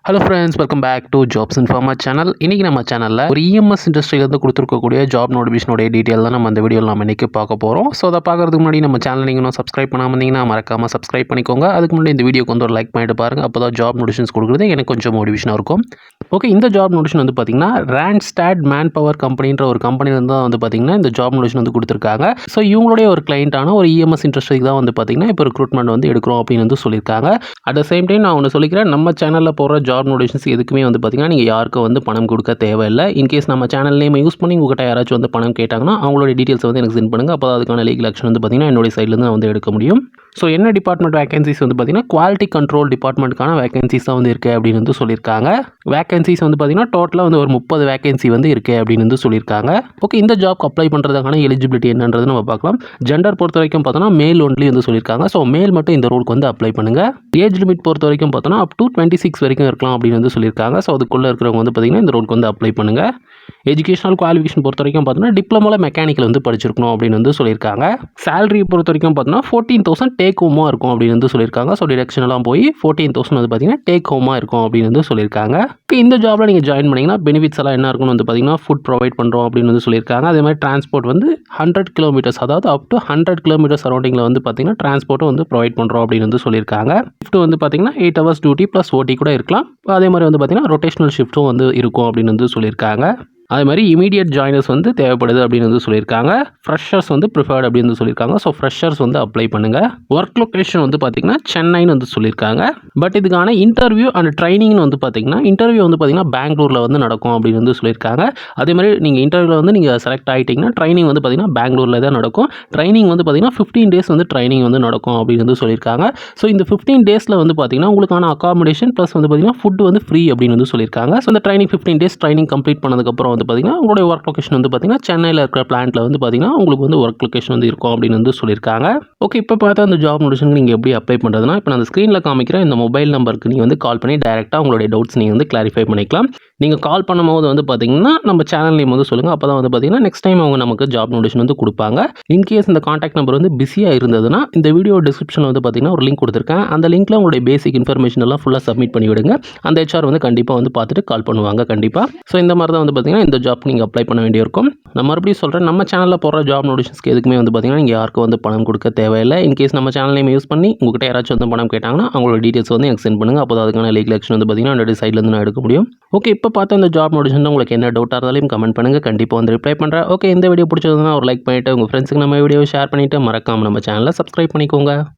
Hello friends, welcome back to Jobs Informa channel. இன்றைக்கி நம்ம சேனலில் ஒரு இஎம்எஸ் இண்டஸ்ட்ரியிலேருந்து கொடுத்துருக்கக்கூடிய ஜாப் நோட்டிஃபிகேஷனுடைய டீட்டெயில் தான் நம்ம அந்த வீடியோவில் நம்ம இன்றைக்கி பார்க்க போகிறோம். ஸோ அதை பார்க்குறதுக்கு முன்னாடி நம்ம சேனல் நீங்கள் இன்னும் சப்ஸ்கிரைப் பண்ணாமல் இருந்தீங்கன்னா மறக்காமல் சப்ஸ்கிரைப் பண்ணிக்கோங்க. அதுக்கு முன்னாடி இந்த வீடியோக்கு வந்து ஒரு லைக் பண்ணிட்டு பாருங்கள். அப்போ தான் ஜாப் நோட்டிஃபிகேஷன்ஸ் கொடுக்குறது எனக்கு கொஞ்சம் மோட்டிவேஷனாக இருக்கும். ஓகே, இந்த ஜாப் நோட்டிஃபிகேஷன் வந்து பார்த்திங்கன்னா ராண்ட்ஸ்டாட் மேன் பவர் கம்பெனின்ற ஒரு கம்பெனிலேருந்து தான் வந்து பார்த்திங்கன்னா இந்த ஜாப் நோட்டிஃபிகேஷன் வந்து கொடுத்துருக்காங்க. ஸோ இவங்களுடைய ஒரு கிளைண்ட்டான ஒரு இஎம்எஸ் இண்டஸ்ட்ரிக்கு தான் வந்து பார்த்திங்கன்னா இப்போ ரெக்ரூட்மெண்ட் வந்து எடுக்கிறோம் அப்படின்னு வந்து சொல்லியிருக்காங்க. அட் த சேம் டைம் நான் ஒன்று சொல்லிக்கிறேன், நம்ம சேனலில் போகிற ஜாப் நோட்டிஃபிகேஷன்ஸ் எதுக்குமே வந்து பார்த்திங்கன்னா நீங்கள் யாருக்கும் வந்து பணம் கொடுக்க தேவையில்லை. இன்கேஸ் நம்ம சேனல் நேம் யூஸ் பண்ணி உங்கள்கிட்ட யாராச்சும் வந்து பணம் கேட்டாங்கன்னா அவங்களோட டீட்டெயில்ஸ் வந்து எனக்கு சென்ட் பண்ணுங்கள். அப்போ அதுக்கான லீகல் ஆக்ஷன் வந்து பார்த்திங்கன்னா என்னுடைய சைட்லேருந்து நான் வந்து எடுக்க முடியும். ஸோ என்ன டிபார்ட்மெண்ட் வேகன்சிஸ் வந்து பார்த்திங்கன்னா குவாலிட்டி கண்ட்ரோல் டிபார்ட்மெண்ட்டுக்கான வேகன்சிஸ் தான் வந்து இருக்குது அப்படின்னு வந்து சொல்லியிருக்காங்க. வேகன்சிஸ் வந்து பார்த்திங்கன்னா டோட்டலாக வந்து ஒரு 30 வேகன்சி வந்து இருக்குது அப்படின்னு வந்து சொல்லியிருக்காங்க. ஓகே, இந்த ஜாப்க்கு அப்ளை பண்ணுறதுக்கான எலிஜிபிலிட்டி என்னன்றது நம்ம பார்க்கலாம். ஜெண்டர் பொறுத்த வரைக்கும் பார்த்தோன்னா மேல் ஒன்லி வந்து சொல்லியிருக்காங்க. ஸோ மேல் மட்டும் இந்த ரோலுக்கு வந்து அப்ளை பண்ணுங்கள். ஏஜ் லிமிட் பொறுத்த வரைக்கும் பார்த்தோன்னா அப் டு 26 வரைக்கும் இருக்கலாம் அப்படின்னு வந்து சொல்லியிருக்காங்க. ஸோ அதுக்குள்ளே இருக்கிறவங்க வந்து பார்த்திங்கன்னா இந்த ரோலுக்கு வந்து அப்ளை பண்ணுங்கள். எஜுகேஷனல் குவாலிஃபிகேஷன் பொறுத்த வரைக்கும் பார்த்தோன்னா டிப்ளமோவில் மெக்கானிக்கல் வந்து படிச்சிருக்கணும் அப்படின்னு வந்து சொல்லியிருக்காங்க. சேலரி பொறுத்த வரைக்கும் பார்த்தோன்னா 14,000 டேக் ஹோமாக இருக்கும் அப்படின்னு வந்து சொல்லியிருக்காங்க. ஸோ டிடக்ஷன்லாம் போய் 14,000 வந்து பார்த்தீங்கன்னா டேக் ஹோமாக இருக்கும் அப்படின்னு வந்து சொல்லியிருக்காங்க. இந்த ஜாபில் நீங்கள் ஜாயின் பண்ணிங்கன்னா பெனிஃபிட்ஸ் எல்லாம் என்ன இருக்குன்னு வந்து பார்த்தீங்கன்னா ஃபுட் ப்ரொவைட் பண்ணுறோம் அப்படின்னு வந்து சொல்லியிருக்காங்க. அதே மாதிரி டிரான்ஸ்போர்ட் வந்து 100 கிலோமீட்டர்ஸ், அதாவது அப் டு 100 கிலோமீட்டர் சரௌண்டிங்கில் வந்து பார்த்தீங்கன்னா டிரான்ஸ்போர்ட்டும் வந்து ப்ரொவைட் பண்ணுறோம் அப்படின்னு வந்து சொல்லியிருக்காங்க. ஷிஃப்ட் வந்து பார்த்தீங்கன்னா 8 ஹவர்ஸ் டியூட்டி ப்ளஸ் ஓடி கூட இருக்கலாம். அதே மாதிரி வந்து பார்த்தீங்கன்னா ரொட்டேஷனல் ஷிஃப்ட்டும் வந்து இருக்கும் அப்படின்னு வந்து சொல்லியிருக்காங்க. அதே மாதிரி இமீடியட் ஜாயினர்ஸ் வந்து தேவைப்படுது அப்படின்னு வந்து சொல்லியிருக்காங்க. ஃப்ரெஷர்ஸ் வந்து ப்ரிஃபர்ட் அப்படின்னு வந்து சொல்லியிருக்காங்க. ஸோ ஃப்ரெஷர்ஸ் வந்து அப்ளை பண்ணுங்கள். ஒர்க் லொக்கேஷன் வந்து பார்த்திங்கன்னா சென்னைன்னு வந்து சொல்லியிருக்காங்க. பட் இதுக்கான இன்டர்வியூ அண்ட் ட்ரைனிங்னு வந்து பார்த்திங்கன்னா இன்டர்வியூ வந்து பார்த்திங்கன்னா பெங்களூரில் வந்து நடக்கும் அப்படின்னு வந்து சொல்லியிருக்காங்க. அதே மாதிரி நீங்கள் இன்டர்வியூவில் வந்து நீங்கள் செலக்ட் ஆகிட்டிங்கன்னா ட்ரைனிங் வந்து பார்த்திங்கன்னா பெங்களூரில் தான் நடக்கும். ட்ரைனிங் வந்து பார்த்திங்கன்னா 15 டேஸ் வந்து ட்ரைனிங் வந்து நடக்கும் அப்படின்னு வந்து சொல்லியிருக்காங்க. ஸோ இந்த 15 டேஸில் வந்து பார்த்திங்கன்னா உங்களுக்கான அகாமடேஷன் ப்ளஸ் வந்து பார்த்திங்கன்னா ஃபுட் வந்து ஃப்ரீ அப்படின்னு வந்து சொல்லியிருக்காங்க. ஸோ இந்த ட்ரைனிங் 15 டேஸ் ட்ரைனிங் கம்ப்ளீட் பண்ணதுக்கப்புறம் வந்து பார்த்திங்கன்னா உங்களுடைய ஒர்க் லொகேஷன் வந்து பார்த்திங்கன்னா சென்னையில் இருக்கிற பிளான்ட்டில் வந்து பார்த்திங்கன்னா உங்களுக்கு வந்து ஒர்க் லொகேஷன் வந்து இருக்கும் அப்படின்னு வந்து சொல்லியிருக்காங்க. ஓகே, இப்போ பார்த்தா அந்த ஜாப் நோட்டிஃபிகேஷனுக்கு நீங்கள் எப்படி அப்ளை பண்ணுறதுனா, இப்போ நான் அந்த ஸ்க்ரீனில் காமிக்கிற இந்த மொபைல் நம்பருக்கு நீங்கள் வந்து கால் பண்ணி டேரெக்டாக உங்களுடைய டவுட்ஸ் நீங்கள் வந்து கிளாரிஃபை பண்ணிக்கலாம். நீங்கள் கால் பண்ணும்போது வந்து பார்த்திங்கன்னா நம்ம சேனல் நேம் வந்து சொல்லுங்கள். அப்போ தான் வந்து பார்த்திங்கன்னா நெக்ஸ்ட் டைம் அவங்க நமக்கு ஜாப் நோட்டிஃபிகேஷன் வந்து கொடுப்பாங்க. இன்கேஸ் இந்த காண்டாக்ட் நம்பர் வந்து பிஸியாக இருந்ததுன்னா இந்த வீடியோ டிஸ்கிரிப்ஷனில் வந்து பார்த்திங்கன்னா ஒரு லிங்க் கொடுத்துருக்கேன். அந்த லிங்க்கில் உங்களுடைய பேசிக் இன்ஃபர்மேஷன் எல்லாம் ஃபுல்லாக சப்மிட் பண்ணி விடுங்க. அந்த ஹெச்ஆர் வந்து கண்டிப்பாக வந்து பார்த்துட்டு கால் பண்ணுவாங்க கண்டிப்பாக. ஸோ இந்த மாதிரி தான் வந்து பார்த்திங்கன்னா இந்த ஜாப் நீங்கள் அப்ளை பண்ண வேண்டியிருக்கும். நான் மறுபடியும் சொல்கிறேன், நம்ம சேனலில் போகிற ஜாப் நோட்டிஃபிகேஷன்ஸ்க்கு எதுக்குமே வந்து பார்த்திங்கன்னா நீங்கள் யாருக்கும் வந்து பணம் கொடுக்க தேவையில்லை. இன்கேஸ் நம்ம சேனல் நேம் யூஸ் பண்ணி உங்கள்கிட்ட யாராச்சும் வந்து பணம் கேட்டாங்கன்னா அவங்களோட டீட்டெயில்ஸ் வந்து எனக்கு சென்ட் பண்ணுங்கள். அப்போ அதுக்கான லீகல் ஆக்ஷன் வந்து பார்த்திங்கன்னா என்னோட சைட்லேருந்து நான் எடுக்க முடியும். ஓகே, இப்போ பார்த்து அந்த ஜாப் நோட்டிஃபிகேஷன் உங்களுக்கு என்ன டவுட்டாக இருந்தாலும் கமெண்ட் பண்ணுங்கள். கண்டிப்பாக வந்து ரிப்ளை பண்ணுறேன். ஓகே, இந்த வீடியோ பிடிச்சதுன்னா ஒரு லைக் பண்ணிவிட்டு உங்கள் ஃப்ரெண்ட்ஸுக்கு நம்ம வீடியோவை ஷேர் பண்ணிவிட்டு மறக்காமல் நம்ம சேனலை சப்ஸ்கிரைப் பண்ணிக்கோங்க.